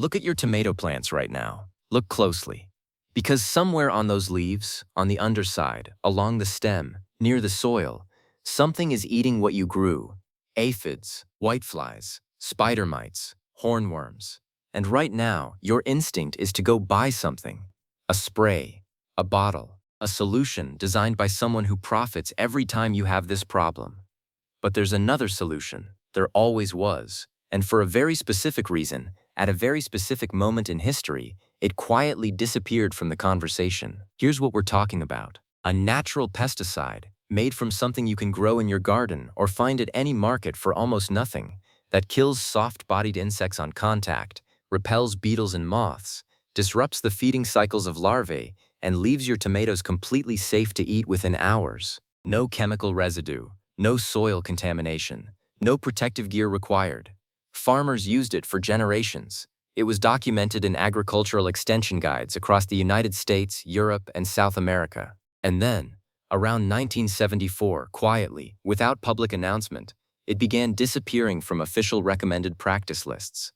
Look at your tomato plants right now. Look closely. Because somewhere on those leaves, on the underside, along the stem, near the soil, something is eating what you grew. Aphids, whiteflies, spider mites, hornworms. And right now, your instinct is to go buy something. A spray, a bottle, a solution designed by someone who profits every time you have this problem. But there's another solution. There always was. And for a very specific reason, at a very specific moment in history, it quietly disappeared from the conversation. Here's what we're talking about. A natural pesticide, made from something you can grow in your garden or find at any market for almost nothing, that kills soft-bodied insects on contact, repels beetles and moths, disrupts the feeding cycles of larvae, and leaves your tomatoes completely safe to eat within hours. No chemical residue, no soil contamination, no protective gear required. Farmers used it for generations. It was documented in agricultural extension guides across the United States, Europe, and South America. And then, around 1974, quietly, without public announcement, it began disappearing from official recommended practice lists.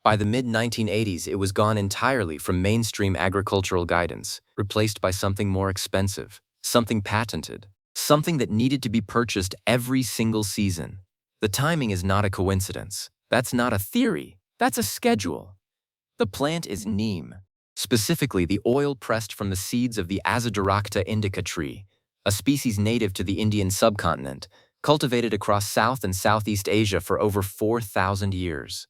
By the mid-1980s, it was gone entirely from mainstream agricultural guidance, replaced by something more expensive, something patented, something that needed to be purchased every single season. The timing is not a coincidence. That's not a theory. That's a schedule. The plant is NEEM, specifically the oil pressed from the seeds of the Azadirachta indica tree, a species native to the Indian subcontinent, cultivated across South and Southeast Asia for over 4,000 years.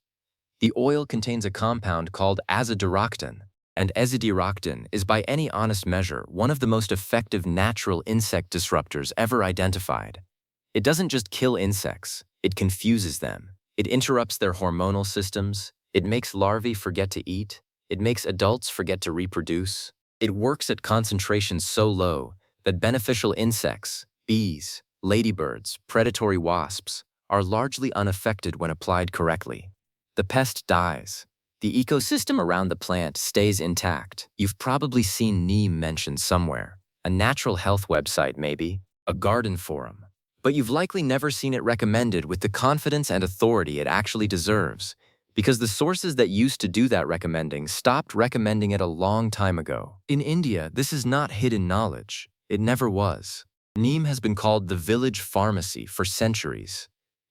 The oil contains a compound called azadirachtin, and azadirachtin is by any honest measure one of the most effective natural insect disruptors ever identified. It doesn't just kill insects, it confuses them. It interrupts their hormonal systems, it makes larvae forget to eat, it makes adults forget to reproduce. It works at concentrations so low that beneficial insects, bees, ladybirds, predatory wasps, are largely unaffected when applied correctly. The pest dies. The ecosystem around the plant stays intact. You've probably seen NEEM mentioned somewhere. A natural health website maybe, a garden forum. But you've likely never seen it recommended with the confidence and authority it actually deserves, because the sources that used to do that recommending stopped recommending it a long time ago. In India, this is not hidden knowledge. It never was. NEEM has been called the village pharmacy for centuries.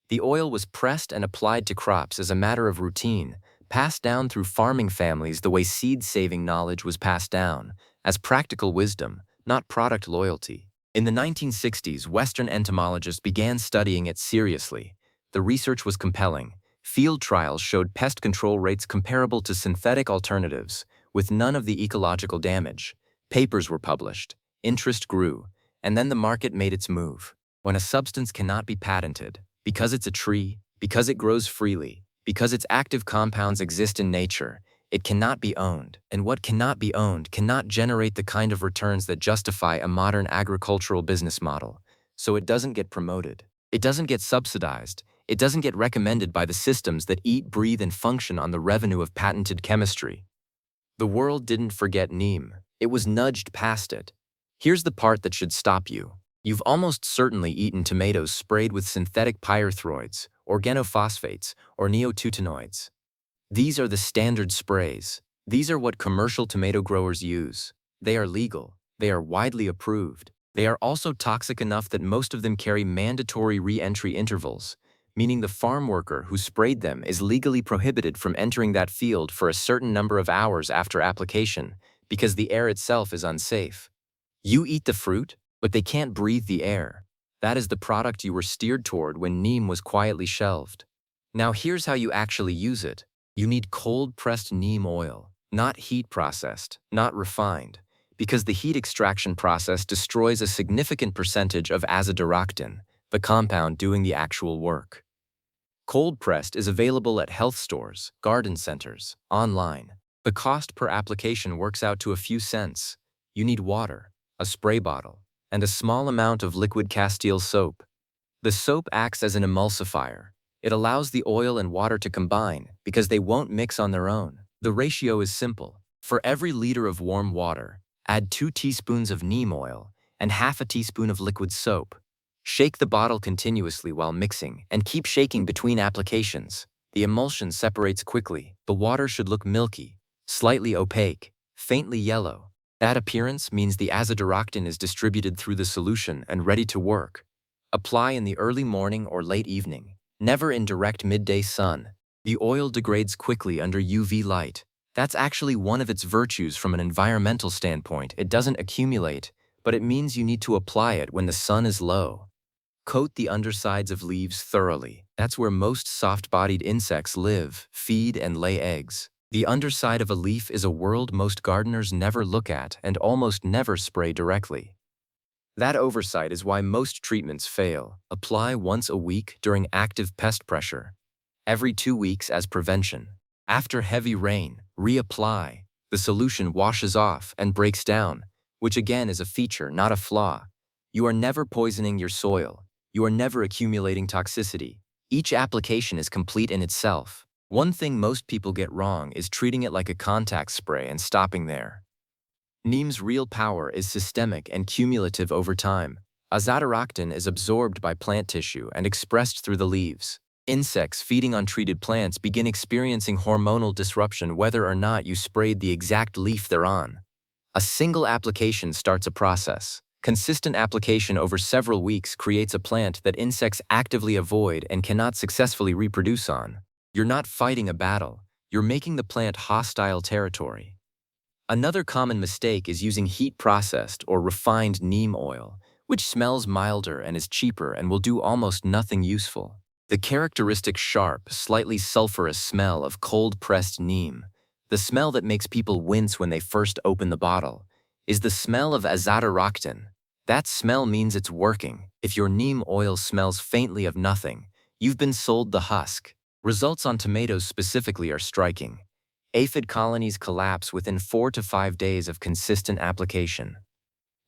The oil was pressed and applied to crops as a matter of routine, passed down through farming families the way seed-saving knowledge was passed down, as practical wisdom, not product loyalty. In the 1960s, Western entomologists began studying it seriously. The research was compelling. Field trials showed pest control rates comparable to synthetic alternatives, with none of the ecological damage. Papers were published, interest grew, and then the market made its move. When a substance cannot be patented, because it's a tree, because it grows freely, because its active compounds exist in nature, it cannot be owned, and what cannot be owned cannot generate the kind of returns that justify a modern agricultural business model, so it doesn't get promoted. It doesn't get subsidized. It doesn't get recommended by the systems that eat, breathe, and function on the revenue of patented chemistry. The world didn't forget NEEM. It was nudged past it. Here's the part that should stop you. You've almost certainly eaten tomatoes sprayed with synthetic pyrethroids, organophosphates, or neonicotinoids. These are the standard sprays. These are what commercial tomato growers use. They are legal. They are widely approved. They are also toxic enough that most of them carry mandatory re-entry intervals, meaning the farm worker who sprayed them is legally prohibited from entering that field for a certain number of hours after application because the air itself is unsafe. You eat the fruit, but they can't breathe the air. That is the product you were steered toward when NEEM was quietly shelved. Now here's how you actually use it. You need cold-pressed NEEM oil, not heat-processed, not refined, because the heat extraction process destroys a significant percentage of azadirachtin, the compound doing the actual work. Cold-pressed is available at health stores, garden centers, online. The cost per application works out to a few cents. You need water, a spray bottle, and a small amount of liquid castile soap. The soap acts as an emulsifier. It allows the oil and water to combine because they won't mix on their own. The ratio is simple. For every liter of warm water, add 2 teaspoons of NEEM oil and half a teaspoon of liquid soap. Shake the bottle continuously while mixing and keep shaking between applications. The emulsion separates quickly. The water should look milky, slightly opaque, faintly yellow. That appearance means the azadirachtin is distributed through the solution and ready to work. Apply in the early morning or late evening, never in direct midday sun. The oil degrades quickly under UV light. That's actually one of its virtues from an environmental standpoint. It doesn't accumulate, but it means you need to apply it when the sun is low. Coat the undersides of leaves thoroughly. That's where most soft-bodied insects live, feed, and lay eggs. The underside of a leaf is a world most gardeners never look at and almost never spray directly. That oversight is why most treatments fail. Apply once a week during active pest pressure. Every 2 weeks as prevention. After heavy rain, reapply. The solution washes off and breaks down, which again is a feature, not a flaw. You are never poisoning your soil. You are never accumulating toxicity. Each application is complete in itself. One thing most people get wrong is treating it like a contact spray and stopping there. NEEM's real power is systemic and cumulative over time. Azadirachtin is absorbed by plant tissue and expressed through the leaves. Insects feeding on treated plants begin experiencing hormonal disruption whether or not you sprayed the exact leaf they're on. A single application starts a process. Consistent application over several weeks creates a plant that insects actively avoid and cannot successfully reproduce on. You're not fighting a battle, you're making the plant hostile territory. Another common mistake is using heat-processed or refined neem oil, which smells milder and is cheaper and will do almost nothing useful. The characteristic sharp, slightly sulfurous smell of cold-pressed neem, the smell that makes people wince when they first open the bottle, is the smell of azadirachtin. That smell means it's working. If your neem oil smells faintly of nothing, you've been sold the husk. Results on tomatoes specifically are striking. Aphid colonies collapse within 4 to 5 days of consistent application.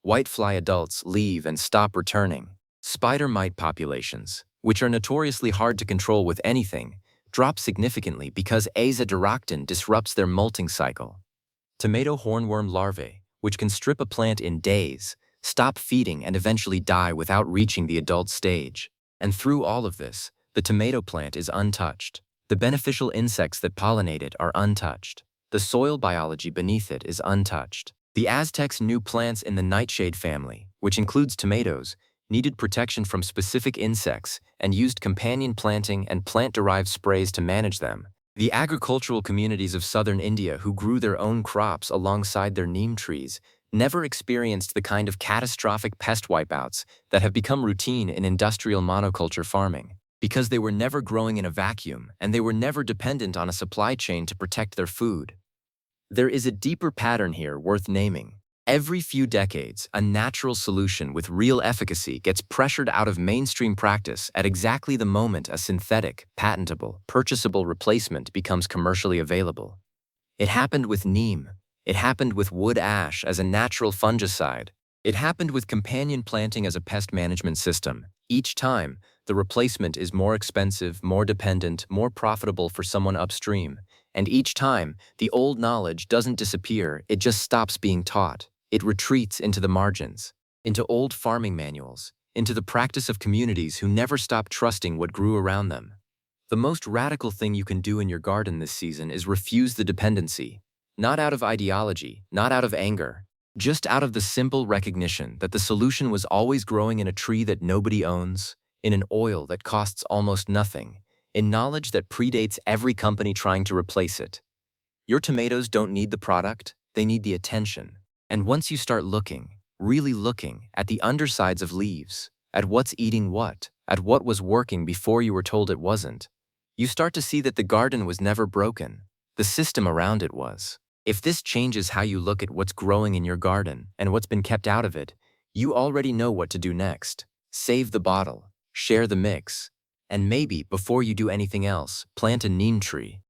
Whitefly adults leave and stop returning. Spider mite populations, which are notoriously hard to control with anything, drop significantly because azadirachtin disrupts their molting cycle. Tomato hornworm larvae, which can strip a plant in days, stop feeding and eventually die without reaching the adult stage. And through all of this, the tomato plant is untouched. The beneficial insects that pollinate it are untouched. The soil biology beneath it is untouched. The Aztecs knew plants in the nightshade family, which includes tomatoes, needed protection from specific insects and used companion planting and plant-derived sprays to manage them. The agricultural communities of southern India who grew their own crops alongside their neem trees never experienced the kind of catastrophic pest wipeouts that have become routine in industrial monoculture farming, because they were never growing in a vacuum and they were never dependent on a supply chain to protect their food. There is a deeper pattern here worth naming. Every few decades, a natural solution with real efficacy gets pressured out of mainstream practice at exactly the moment a synthetic, patentable, purchasable replacement becomes commercially available. It happened with neem. It happened with wood ash as a natural fungicide. It happened with companion planting as a pest management system. Each time, the replacement is more expensive, more dependent, more profitable for someone upstream. And each time, the old knowledge doesn't disappear, it just stops being taught. It retreats into the margins, into old farming manuals, into the practice of communities who never stopped trusting what grew around them. The most radical thing you can do in your garden this season is refuse the dependency. Not out of ideology, not out of anger, just out of the simple recognition that the solution was always growing in a tree that nobody owns, in an oil that costs almost nothing, in knowledge that predates every company trying to replace it. Your tomatoes don't need the product, they need the attention. And once you start looking, really looking, at the undersides of leaves, at what's eating what, at what was working before you were told it wasn't, you start to see that the garden was never broken. The system around it was. If this changes how you look at what's growing in your garden and what's been kept out of it, you already know what to do next. Save the bottle, share the mix, and maybe, before you do anything else, plant a neem tree.